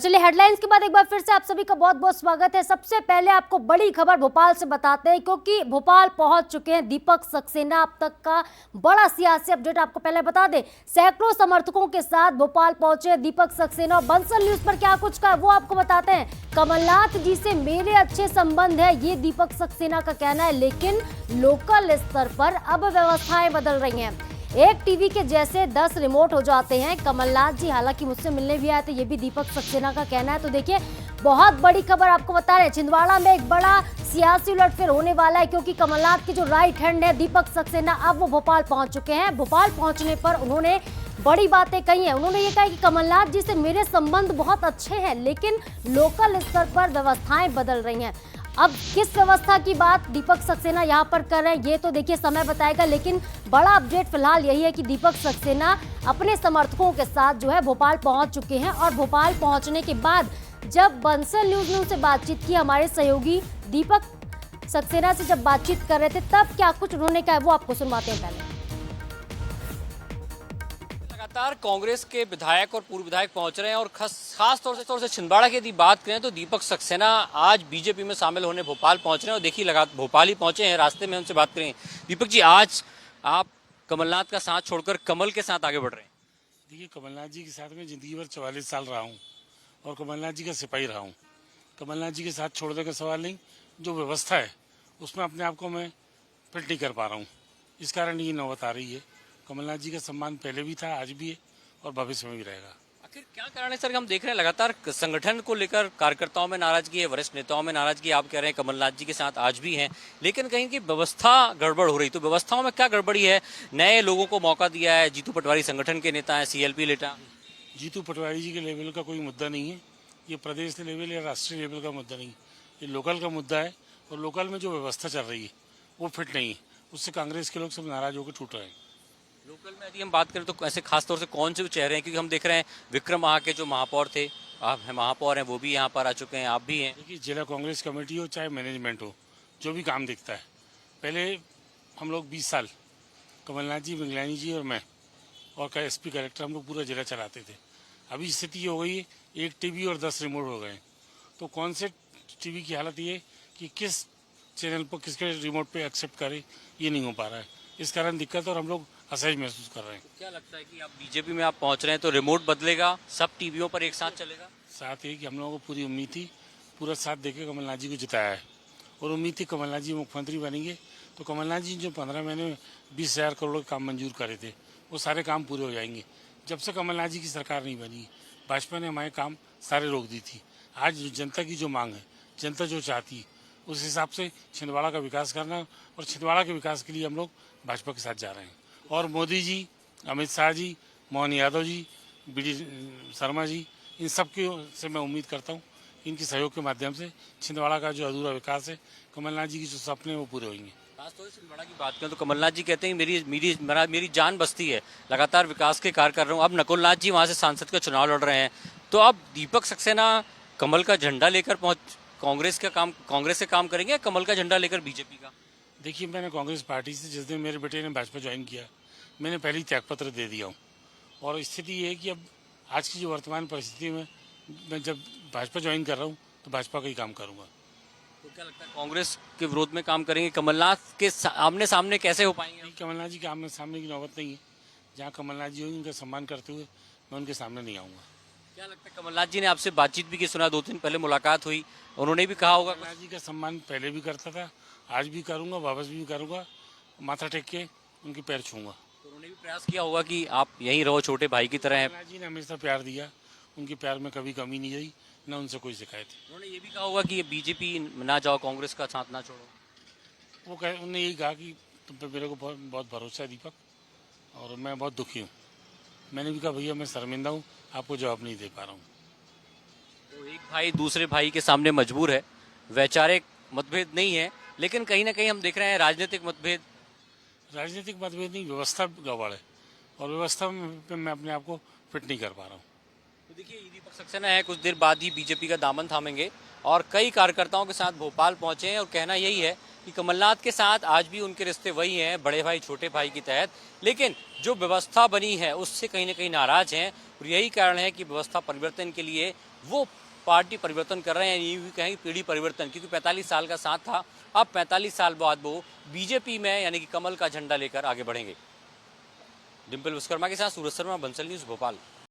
चलिए हेडलाइंस के बाद एक बार फिर से आप सभी का बहुत बहुत स्वागत है। सबसे पहले आपको बड़ी खबर भोपाल से बताते हैं, क्योंकि भोपाल पहुंच चुके हैं दीपक सक्सेना। अब तक का बड़ा सियासी अपडेट आपको पहले बता दें, सैकड़ों समर्थकों के साथ भोपाल पहुंचे दीपक सक्सेना। और बंसल न्यूज पर क्या कुछ कहा वो आपको बताते हैं। कमलनाथ जी से मेरे अच्छे संबंध है, ये दीपक सक्सेना का कहना है, लेकिन लोकल स्तर पर अब व्यवस्थाएं बदल रही हैं। एक टीवी के जैसे 10 रिमोट हो जाते हैं। कमलनाथ जी हालांकि मुझसे मिलने भी आए थे, ये भी दीपक सक्सेना का कहना है। तो देखिए बहुत बड़ी खबर आपको बता रहे हैं, छिंदवाड़ा में एक बड़ा सियासी उलटफेर होने वाला है, क्योंकि कमलनाथ के जो राइट हैंड है दीपक सक्सेना, अब वो भोपाल पहुंच चुके हैं। भोपाल पहुंचने पर उन्होंने बड़ी बातें कही हैं। उन्होंने ये कहा कि कमलनाथ जी से मेरे संबंध बहुत अच्छे हैं, लेकिन लोकल स्तर पर व्यवस्थाएं बदल रही हैं। अब किस व्यवस्था की बात दीपक सक्सेना यहां पर कर रहे हैं ये तो देखिए समय बताएगा, लेकिन बड़ा अपडेट फिलहाल यही है कि दीपक सक्सेना अपने समर्थकों के साथ जो है भोपाल पहुंच चुके हैं। और भोपाल पहुंचने के बाद जब बंसल न्यूज ने उनसे बातचीत की, हमारे सहयोगी दीपक सक्सेना से जब बातचीत कर रहे थे, तब क्या कुछ उन्होंने कहा वो आपको सुनवाते हैं। पहले लगातार कांग्रेस के विधायक और पूर्व विधायक पहुंच रहे हैं, और खास तौर से छिंदवाड़ा की यदि बात करें तो दीपक सक्सेना आज बीजेपी में शामिल होने भोपाल पहुंच रहे हैं। और देखिए भोपाल ही पहुंचे हैं, रास्ते में उनसे बात करें। दीपक जी, आज आप कमलनाथ का साथ छोड़कर कमल के साथ आगे बढ़ रहे हैं। देखिए, कमलनाथ जी के साथ में जिंदगी भर 44 साल रहा हूँ और कमलनाथ जी का सिपाही रहा हूँ। कमलनाथ जी के साथ छोड़ने का सवाल नहीं, जो व्यवस्था है उसमें अपने आप को मैं फिट नहीं कर पा रहा हूँ, इस कारण ये नौबत आ रही है। कमलनाथ जी का सम्मान पहले भी था, आज भी है और भविष्य में भी रहेगा। आखिर क्या कारण है सर, हम देख रहे हैं लगातार संगठन को लेकर कार्यकर्ताओं में नाराजगी है, वरिष्ठ नेताओं में नाराजगी। आप कह रहे हैं कमलनाथ जी के साथ आज भी हैं, लेकिन कहीं की व्यवस्था गड़बड़ हो रही। तो व्यवस्थाओं में क्या गड़बड़ी है? नए लोगों को मौका दिया है, जीतू पटवारी संगठन के नेता है, CLP लेटा। जीतू पटवारी जी के लेवल का कोई मुद्दा नहीं है, ये प्रदेश लेवल या राष्ट्रीय लेवल का मुद्दा नहीं, ये लोकल का मुद्दा है। और लोकल में जो व्यवस्था चल रही है वो फिट नहीं है, उससे कांग्रेस के लोग सब नाराज होकर छूट रहे हैं। लोकल में यदि हम बात करें तो ऐसे खास तौर से कौन से चेहरे हैं? क्योंकि हम देख रहे हैं विक्रम वहाँ के जो महापौर थे, आप महापौर हैं, वो भी यहाँ पर आ चुके हैं, आप भी हैं। देखिए, जिला कांग्रेस कमेटी हो चाहे मैनेजमेंट हो, जो भी काम दिखता है, पहले हम लोग 20 साल कमलनाथ जी, मंगलानी जी और मैं और SP कलेक्टर हम लोग पूरा जिला चलाते थे। अभी स्थिति ये हो गई है, एक टीवी और 10 रिमोट हो गए। तो कौन से टीवी की हालत ये कि किस चैनल पर किसके रिमोट पे एक्सेप्ट करे, ये नहीं हो पा रहा है। इस कारण दिक्कत और हम लोग असहज महसूस कर रहे हैं। तो क्या लगता है कि आप बीजेपी में आप पहुंच रहे हैं तो रिमोट बदलेगा, सब टीवियों पर एक साथ चलेगा? साथ ही कि हम लोगों को पूरी उम्मीद थी, पूरा साथ देके कमलनाथ जी को जिताया है और उम्मीद थी कमलनाथ जी मुख्यमंत्री बनेंगे। तो कमलनाथ जी जो 15 महीने में 20,000 करोड़ के काम मंजूर करे थे, वो सारे काम पूरे हो जाएंगे। जब से कमलनाथ जी की सरकार नहीं बनी, भाजपा ने हमारे काम सारे रोक दी थी। आज जनता की जो मांग है, जनता जो चाहती है, उस हिसाब से छिंदवाड़ा का विकास करना, और छिंदवाड़ा के विकास के लिए हम लोग भाजपा के साथ जा रहे हैं। और मोदी जी, अमित शाह जी, मोहन यादव जी, BD शर्मा जी, इन सब की से मैं उम्मीद करता हूँ इनके सहयोग के माध्यम से छिंदवाड़ा का जो अधूरा विकास है, कमलनाथ जी की जो सपने हैं वो पूरे होंगे। खासतौर से छिंदवाड़ा की बात करें तो कमलनाथ जी कहते हैं मेरी जान बसती है, लगातार विकास के कार्य कर रहा हूँ। अब नकुलनाथ जी वहाँ से सांसद का चुनाव लड़ रहे हैं, तो अब दीपक सक्सेना कमल का झंडा लेकर कांग्रेस से काम करेंगे या कमल का झंडा लेकर बीजेपी का? देखिए, मैंने कांग्रेस पार्टी से जिस दिन मेरे बेटे ने भाजपा ज्वाइन किया, मैंने पहले ही त्यागपत्र दे दिया हूँ। और स्थिति ये है कि अब आज की जो वर्तमान परिस्थिति में मैं जब भाजपा ज्वाइन कर रहा हूँ तो भाजपा का ही काम करूँगा। तो क्या लगता है कांग्रेस के विरोध में काम करेंगे? कमलनाथ के आमने सामने कैसे हो पाएंगे? कमलनाथ जी के आमने सामने की नौबत नहीं है। जहाँ कमलनाथ जी होंगे उनका सम्मान करते हुए मैं उनके सामने नहीं आऊँगा। क्या लगता है कमलनाथ जी ने आपसे बातचीत भी की? सुना 2 दिन पहले मुलाकात हुई, उन्होंने भी कहा होगा। कमलनाथ जी का सम्मान पहले भी करता था, आज भी करूँगा, वापस भी करूँगा, माथा टेक के उनके पैर छूँगा। तो उन्होंने भी प्रयास किया होगा कि आप यहीं रहो, छोटे भाई की तरह है। कमलनाथ जी ने हमेशा प्यार दिया, उनके प्यार में कभी कमी नहीं आई, न उनसे कोई शिकायत है। उन्होंने ये भी कहा होगा कि ये बीजेपी ना जाओ, कांग्रेस का साथ ना छोड़ो। उन्होंने यही कहा कि तुम पे मेरे को बहुत भरोसा है दीपक, और मैं बहुत दुखी हूँ। मैंने भी कहा भैया मैं शर्मिंदा हूँ, आपको जवाब नहीं दे पा रहा हूँ। तो एक भाई दूसरे भाई के सामने मजबूर है, वैचारिक मतभेद नहीं है, लेकिन कहीं ना कहीं हम देख रहे हैं राजनीतिक मतभेद नहीं, व्यवस्था गड़बड़ है और व्यवस्था में मैं अपने आप को फिट नहीं कर पा रहा हूँ। तो देखिए दीपक सक्सेना है, कुछ देर बाद ही बीजेपी का दामन थामेंगे और कई कार्यकर्ताओं के साथ भोपाल पहुंचे हैं और कहना यही है कि कमलनाथ के साथ आज भी उनके रिश्ते वही हैं, बड़े भाई छोटे भाई की तहत, लेकिन जो व्यवस्था बनी है उससे कहीं ना कहीं नाराज हैं और यही कारण है कि व्यवस्था परिवर्तन के लिए वो पार्टी परिवर्तन कर रहे हैं, ये भी कहें पीढ़ी परिवर्तन, क्योंकि 45 साल का साथ था, अब 45 साल बाद वो बीजेपी में यानी कि कमल का झंडा लेकर आगे बढ़ेंगे। डिम्पल विश्वकर्मा के साथ सूरज शर्मा, बंसल न्यूज, भोपाल।